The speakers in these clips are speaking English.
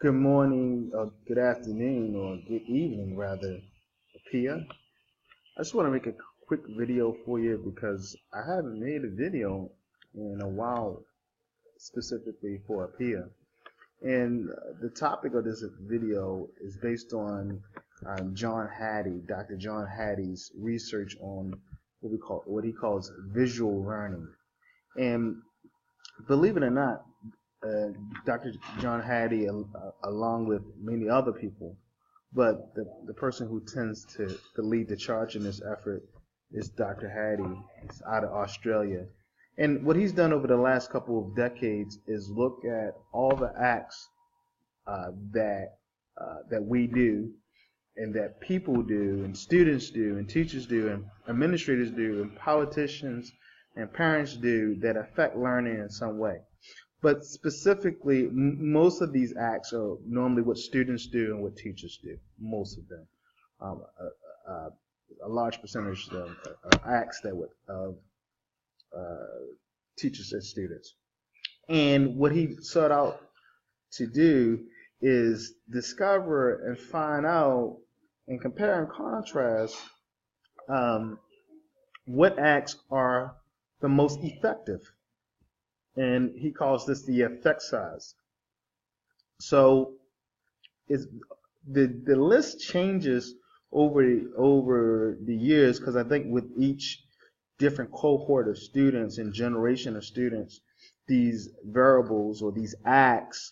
Good morning, or good afternoon, or good evening, rather, APEA. I just want to make a quick video for you because I haven't made a video in a while specifically for APEA. And the topic of this video is based on John Hattie, Dr. John Hattie's research on what he calls visual learning. And believe it or not, Dr. John Hattie, along with many other people, but the person who tends to lead the charge in this effort is Dr. Hattie. He's out of Australia. And what he's done over the last couple of decades is look at all the acts that we do, and that people do, and students do, and teachers do, and administrators do, and politicians and parents do that affect learning in some way. But specifically, most of these acts are normally what students do and what teachers do. Most of them, a large percentage of acts that would teachers and students. And what he sought out to do is discover and find out and compare and contrast what acts are the most effective. And he calls this the effect size. So the list changes over the years, because I think with each different cohort of students and generation of students, these variables or these acts,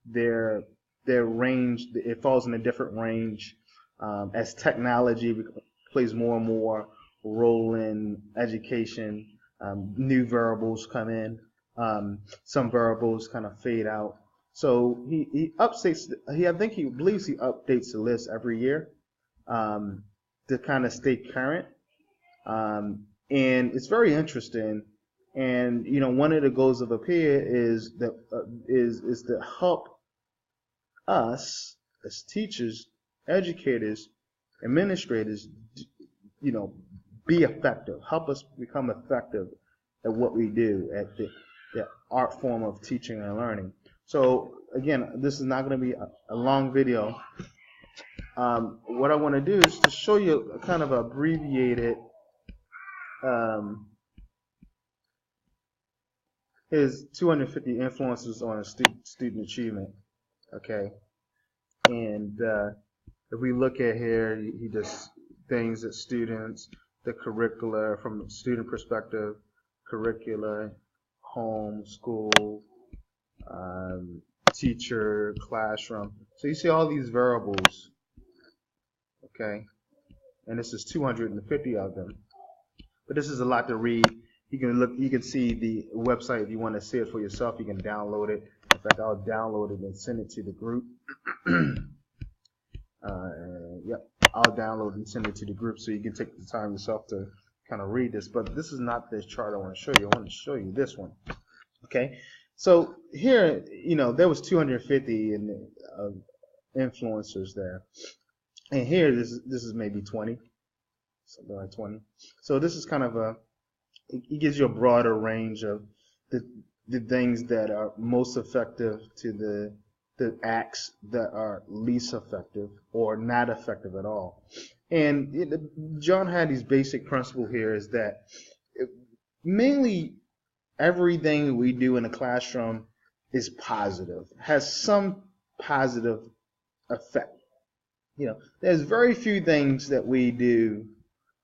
their range, it falls in a different range as technology plays more and more role in education. New variables come in. Some variables kind of fade out. So he updates. I think he believes he updates the list every year to kind of stay current. And it's very interesting. And one of the goals of APEA is that is to help us as teachers, educators, administrators, be effective. Help us become effective at what we do, at the art form of teaching and learning. So again, this is not going to be a long video. What I want to do is to show you a kind of abbreviated his 250 influences on student achievement. Okay, and if we look at here, he does things that students, the curricula from a student perspective, curricula, home, school, teacher, classroom. So you see all these variables, okay? And this is 250 of them. But this is a lot to read. You can see the website if you want to see it for yourself. You can download it. In fact, I'll download it and send it to the group. Yep. I'll download and send it to the group so you can take the time yourself to kind of read this. But this is not the chart I want to show you. I want to show you this one. Okay. So here, there was 250 influencers there, and here this is maybe 20, something like 20. So this is kind of it gives you a broader range of the things that are most effective to the acts that are least effective or not effective at all. And John Hattie's basic principle here is that mainly everything we do in a classroom is positive, has some positive effect. There's very few things that we do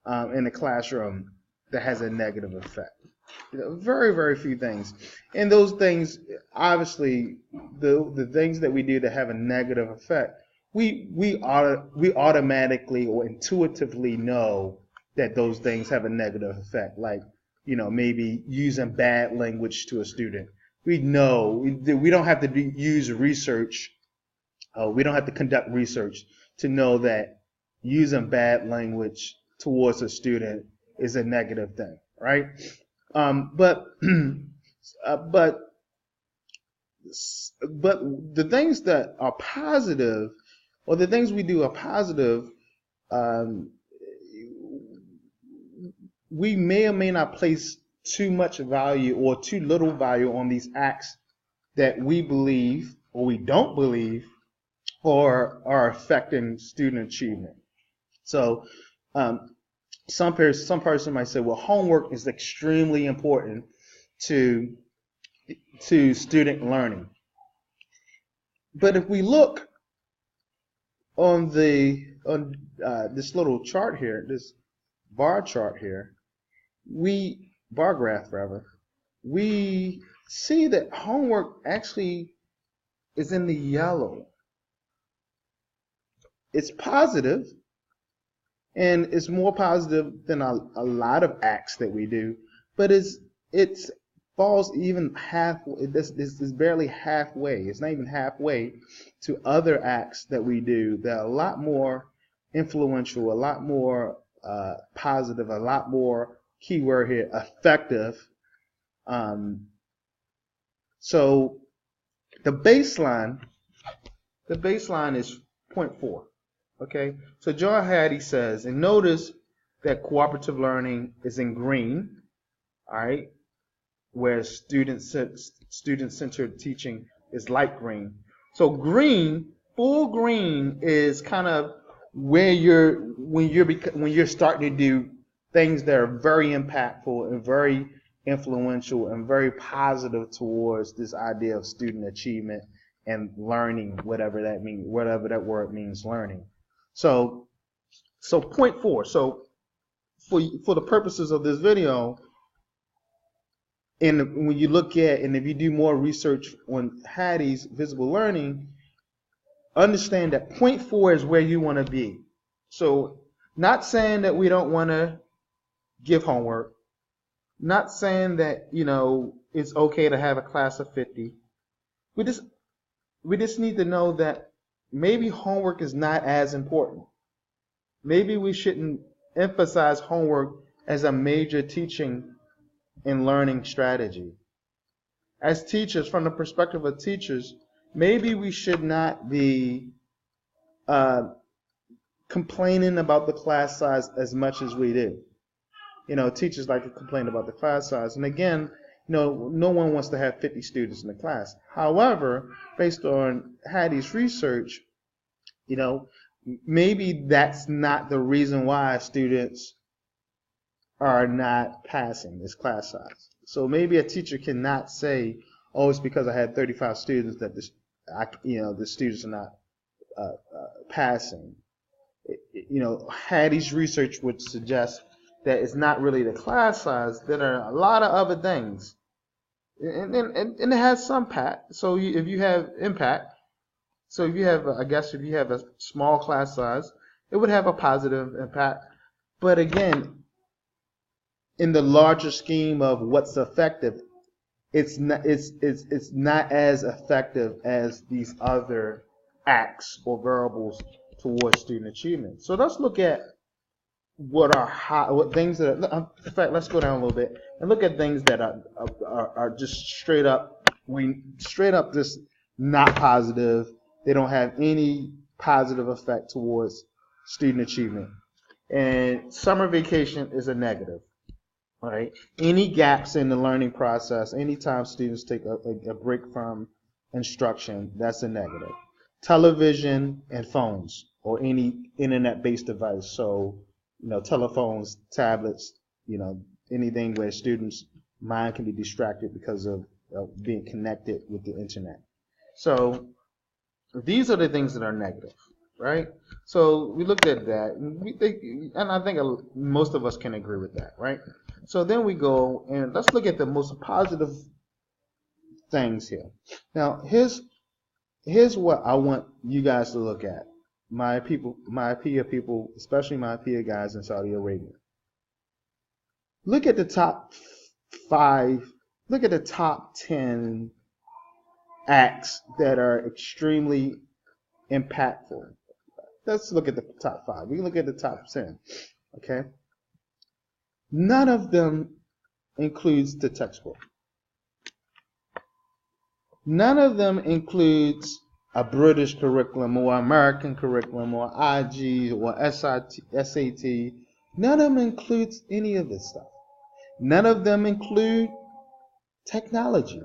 in a classroom that has a negative effect. Very, very few things. And those things, obviously, the things that we do that have a negative effect, we automatically or intuitively know that those things have a negative effect. Like, maybe using bad language to a student. We know we don't have to use research. We don't have to conduct research to know that using bad language towards a student is a negative thing, right? But the things that are positive, or the things we do are positive, we may or may not place too much value or too little value on these acts that we believe or we don't believe are affecting student achievement. So some person might say, well, homework is extremely important to student learning. But if we look on this little chart here, this bar chart here, bar graph rather, we see that homework actually is in the yellow. It's positive, and it's more positive than a lot of acts that we do, but it falls even halfway. This is barely halfway. It's not even halfway to other acts that we do that are a lot more influential, a lot more positive, a lot more, keyword here, effective. So the baseline is 0.4. Okay, so John Hattie says, and notice that cooperative learning is in green, all right, where student-centered teaching is light green. So green, full green, is kind of where when you're starting to do things that are very impactful and very influential and very positive towards this idea of student achievement and learning, whatever that means, whatever that word means, learning. So 0.4. So for the purposes of this video, and when you look at, and if you do more research on Hattie's visible learning, understand that 0.4 is where you want to be. So not saying that we don't want to give homework, not saying that, you know, it's okay to have a class of 50. We just need to know that maybe homework is not as important. Maybe we shouldn't emphasize homework as a major teaching and learning strategy. As teachers, from the perspective of teachers, maybe we should not be complaining about the class size as much as we do. You know, teachers like to complain about the class size. And again, you know, no one wants to have 50 students in the class. However, based on Hattie's research, you know, maybe that's not the reason why students are not passing this class size. So maybe a teacher cannot say, oh, it's because I had 35 students that the students are not passing. You know, Hattie's research would suggest that it's not really the class size. There are a lot of other things, and it has some impact. So if you have impact, so if you have, I guess, if you have a small class size, it would have a positive impact. But again, in the larger scheme of what's effective, it's not as effective as these other acts or variables towards student achievement. So let's look at what things that are, in fact, let's go down a little bit and look at things that are just straight up just not positive. They don't have any positive effect towards student achievement. And summer vacation is a negative. Right? Any gaps in the learning process, anytime students take a break from instruction, that's a negative. Television and phones, or any internet-based device. So, you know, telephones, tablets, you know, anything where students' mind can be distracted because of being connected with the internet. So these are the things that are negative, right? So we looked at that, and I think most of us can agree with that, right? So then we go and let's look at the most positive things here. Now, here's what I want you guys to look at. My people, my APEA people, especially my APEA guys in Saudi Arabia. Look at the top 5, look at the top 10 acts that are extremely impactful. Let's look at the top 5. We can look at the top 10, okay? None of them includes the textbook. None of them includes a British curriculum or American curriculum or IG or SAT. None of them includes any of this stuff. None of them include technology.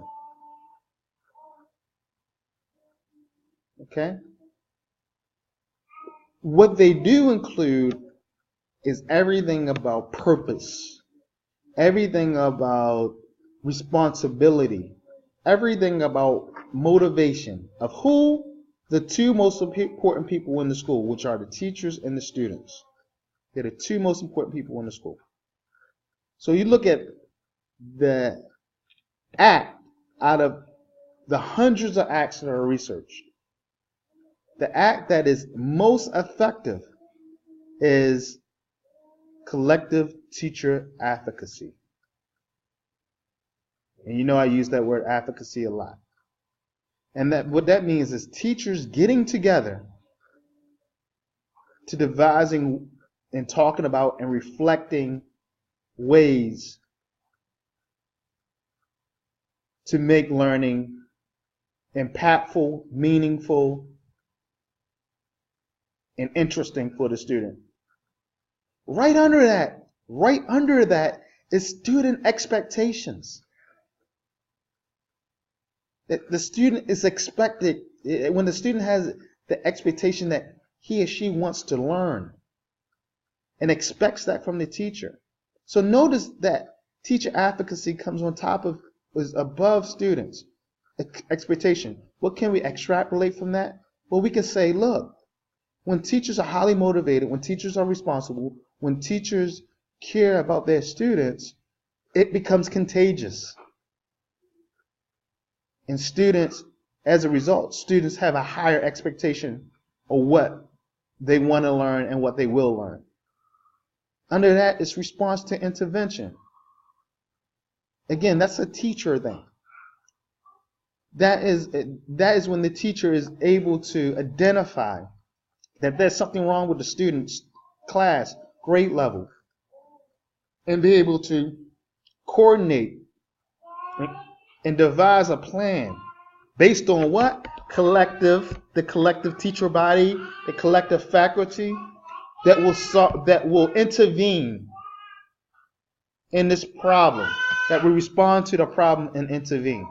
Okay? What they do include is everything about purpose, everything about responsibility, everything about motivation of who the two most important people in the school, which are the teachers and the students. They're the two most important people in the school. So you look at the act out of the hundreds of acts that are researched. The act that is most effective is collective teacher advocacy. And you know I use that word advocacy a lot. And that what that means is teachers getting together to devising and talking about and reflecting ways to make learning impactful, meaningful, and interesting for the student. Right under that is student expectations. That the student is expected, when the student has the expectation that he or she wants to learn and expects that from the teacher. So notice that teacher advocacy comes on top of, is above students' expectation. What can we extrapolate from that? Well, we can say, look, when teachers are highly motivated, when teachers are responsible, when teachers care about their students, it becomes contagious. And students, as a result, students have a higher expectation of what they want to learn and what they will learn. Under that is response to intervention. Again, that's a teacher thing. That is when the teacher is able to identify that there's something wrong with the student's class, grade level, and be able to coordinate and devise a plan based on what? The collective teacher body, the collective faculty that will intervene in this problem, that will respond to the problem and intervene.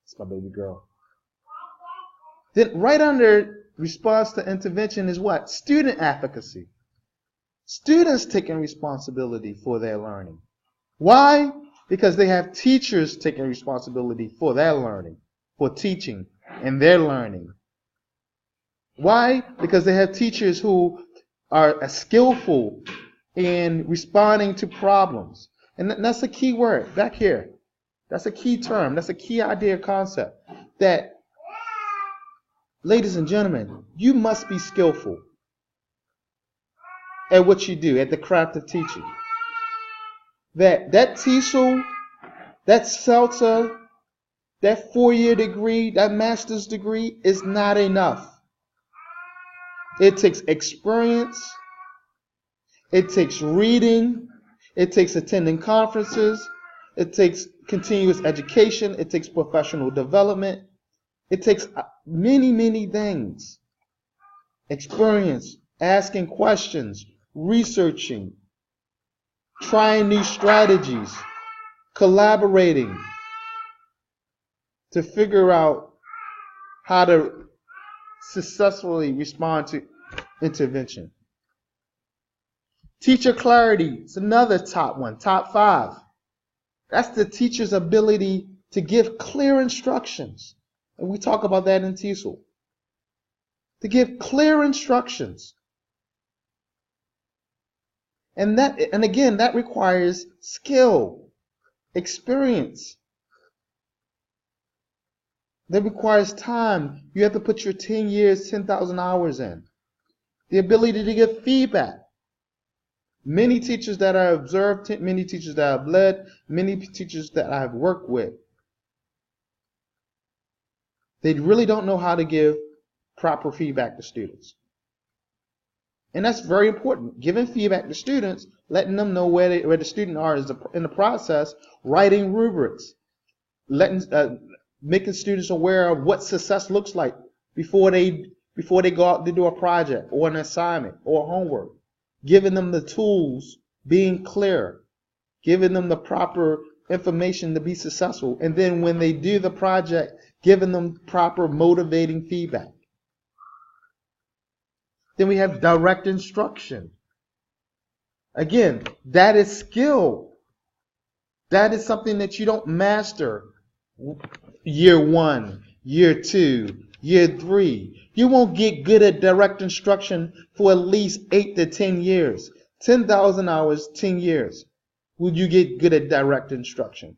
It's my baby girl. Then right under response to intervention is what? Student advocacy. Students taking responsibility for their learning. Why? Because they have teachers taking responsibility for their learning, for teaching and their learning. Why? Because they have teachers who are skillful in responding to problems. And that's a key word back here. That's a key term. That's a key idea, concept. That, ladies and gentlemen, you must be skillful at what you do, at the craft of teaching. That TESOL, that CELTA, that 4-year degree, that master's degree is not enough. It takes experience. It takes reading. It takes attending conferences. It takes continuous education. It takes professional development. It takes many, many things. Experience, asking questions, researching, trying new strategies, collaborating to figure out how to successfully respond to intervention. Teacher clarity is another top one, top 5. That's the teacher's ability to give clear instructions. And we talk about that in TESOL. To give clear instructions. And again, that requires skill, experience. That requires time. You have to put your 10 years, 10,000 hours in. The ability to give feedback. Many teachers that I observed, many teachers that I've led, many teachers that I've worked with, they really don't know how to give proper feedback to students. And that's very important. Giving feedback to students, letting them know where the student are in the process, writing rubrics, making students aware of what success looks like before they go out to do a project or an assignment or homework, giving them the tools, being clear, giving them the proper information to be successful. And then when they do the project, giving them proper motivating feedback. Then we have direct instruction. Again, that is skill. That is something that you don't master year 1, year 2, year 3. You won't get good at direct instruction for at least 8 to 10 years. 10,000 hours, 10 years. Will you get good at direct instruction?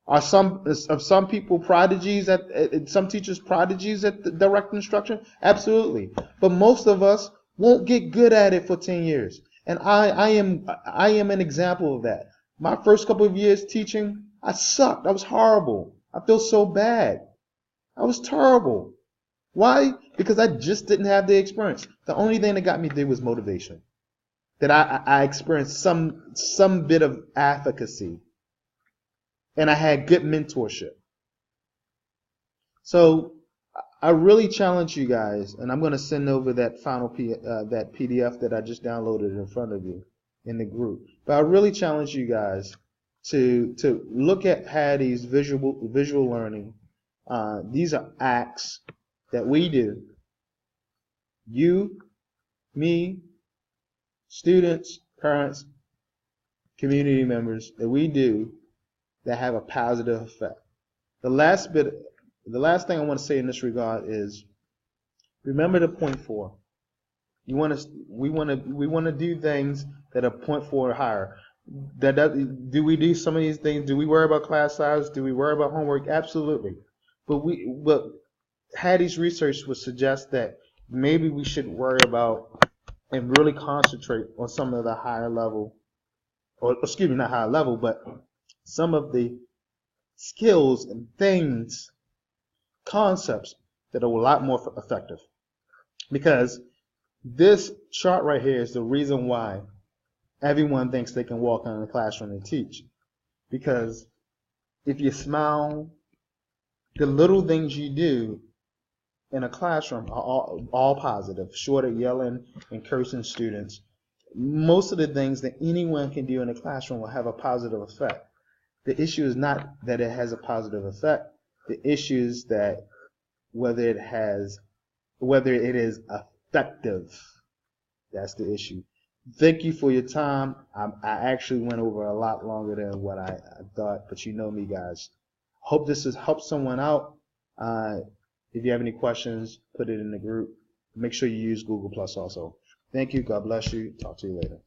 Are some people prodigies at some teachers prodigies at the direct instruction? Absolutely. But most of us won't get good at it for 10 years. And I am an example of that. My first couple of years teaching, I sucked. I was horrible. I feel so bad. I was terrible. Why? Because I just didn't have the experience. The only thing that got me there was motivation. That I experienced some bit of efficacy. And I had good mentorship. So I really challenge you guys, and I'm going to send over that final that PDF that I just downloaded in front of you in the group. But I really challenge you guys to look at Hattie's visual learning. These are acts that we do. You, me, students, parents, community members that we do that have a positive effect. The last thing I want to say in this regard is, remember the point 4. We want to do things that are point 4 or higher. Do we do some of these things? Do we worry about class size? Do we worry about homework? Absolutely. But Hattie's research would suggest that maybe we should worry about and really concentrate on some of the higher level, or excuse me, not higher level, but some of the skills and things, concepts that are a lot more effective. Because this chart right here is the reason why everyone thinks they can walk in the classroom and teach. Because if you smile, the little things you do in a classroom are all positive, short of yelling and cursing students. Most of the things that anyone can do in a classroom will have a positive effect. The issue is not that it has a positive effect. The issue is that whether it is effective. That's the issue. Thank you for your time. I actually went over a lot longer than what I thought, but you know me, guys. Hope this has helped someone out. If you have any questions, put it in the group. Make sure you use Google Plus also. Thank you. God bless you. Talk to you later.